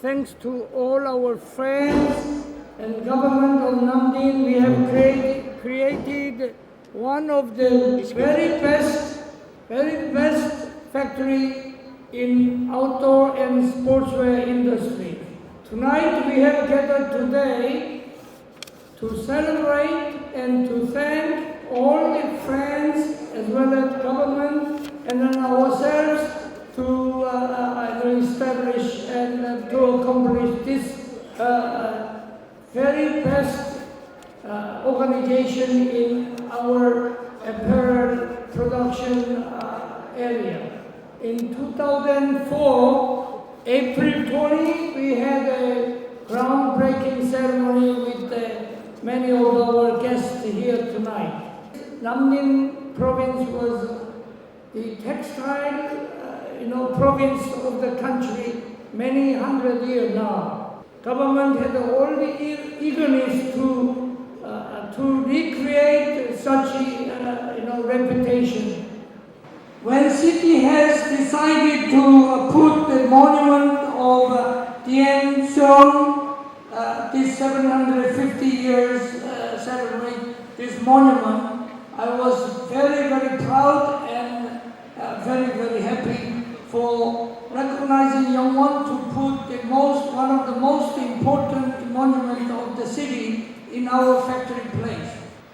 thanks to all our friends and government of Namdin, we have created one of the very best factory in outdoor and sportswear industry. Tonight we have gathered today to celebrate and to thank all the friends as well as government and then ourselves to establish and to accomplish this very best organization in our apparel production area. In 2004, April 20, we had a groundbreaking ceremony with many of our guests here tonight. Namdin province was the textile province of the country many hundred years now. Government had all the eagerness to recreate such reputation. When city has decided to put the monument of Dien Xiong, this 750 years celebrate this monument, I was very, very proud and very, very happy for recognizing Yongwon to put one of the most important monuments of the city in our factory place.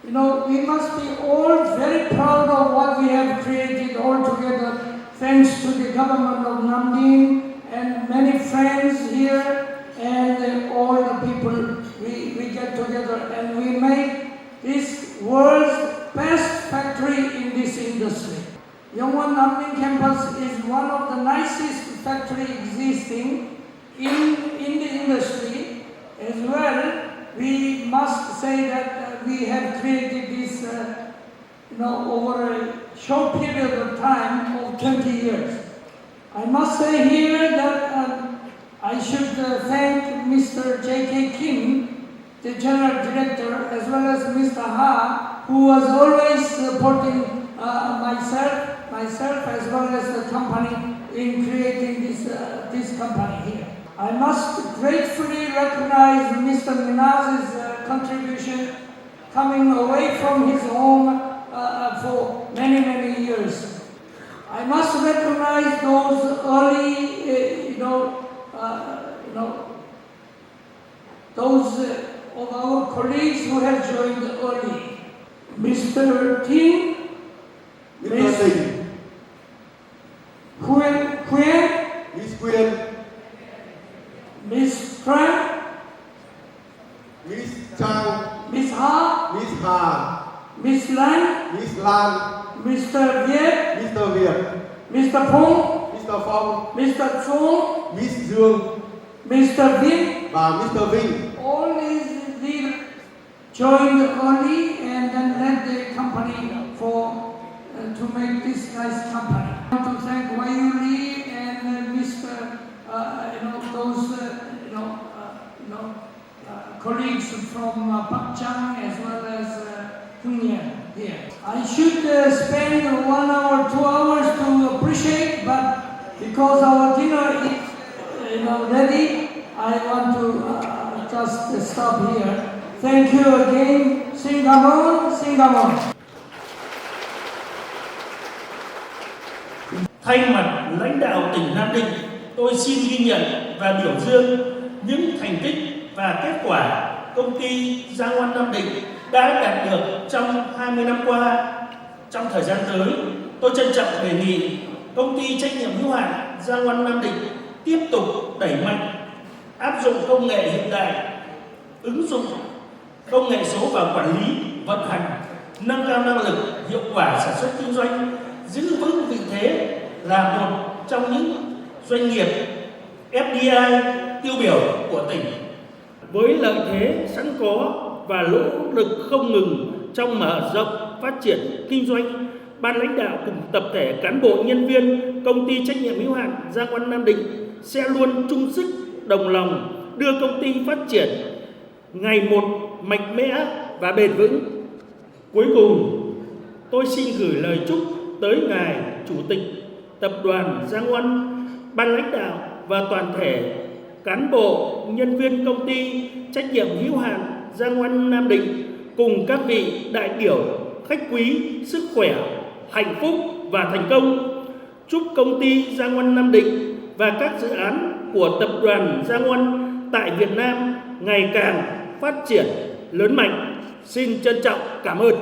We must be all very proud of what we have created all together, thanks to the government of Namdin and many friends here and all the people we get together and we make this world's best factory in this industry. Yongwon Namdin campus is one of the nicest factory existing in the industry. As well, we must say that we have created this over a short period of time of 20 years. I must say here that I should thank Mr. J.K. Kim, the General Director, as well as Mr. Ha, who was always supporting myself as well as the company in creating this company here. I must gratefully recognize Mr. Minaz's contribution coming away from his home for many, many years. I must recognize those early, those of our colleagues who have joined early. Mr. Tin, Miss Nguyen, Miss Tran, Miss Chang, Miss Ha, Miss Lan, Mr. Viet, Mr. Phong, Mr. Chung, Miss Dương Mr. Vin, và Mr. Vinh. all these joined early and then led the company to make this nice company. I want to thank Wayu Lee and Mr. Colleagues from Pak Chang as well as Hung Yen here. I should spend 1 hour, 2 hours to appreciate, but because our dinner is ready, I want to just stop here. Thank you again. Singamon, Singamon. Thay mặt lãnh đạo tỉnh Nam Định, tôi xin ghi nhận và biểu dương những thành tích và kết quả công ty Giang Ngoan Nam Định đã đạt được trong 20 năm qua. Trong thời gian tới, tôi trân trọng đề nghị công ty trách nhiệm hữu hạn Giang Ngoan Nam Định tiếp tục đẩy mạnh áp dụng công nghệ hiện đại, ứng dụng công nghệ số vào quản lý, vận hành, nâng cao năng lực, hiệu quả sản xuất kinh doanh, giữ vững vị thế là một trong những doanh nghiệp FDI tiêu biểu của tỉnh. Với lợi thế sẵn có và nỗ lực không ngừng trong mở rộng phát triển kinh doanh, ban lãnh đạo cùng tập thể cán bộ nhân viên công ty trách nhiệm hữu hạn Giang Ngoan Nam Định sẽ luôn chung sức đồng lòng đưa công ty phát triển ngày một mạnh mẽ và bền vững. Cuối cùng, tôi xin gửi lời chúc tới ngài Chủ tịch Tập đoàn Giang Ngoan, ban lãnh đạo và toàn thể cán bộ, nhân viên công ty trách nhiệm hữu hạn Giang Oanh Nam Định cùng các vị đại biểu, khách quý, sức khỏe, hạnh phúc và thành công. Chúc công ty Giang Oanh Nam Định và các dự án của tập đoàn Giang Oanh tại Việt Nam ngày càng phát triển lớn mạnh. Xin trân trọng cảm ơn.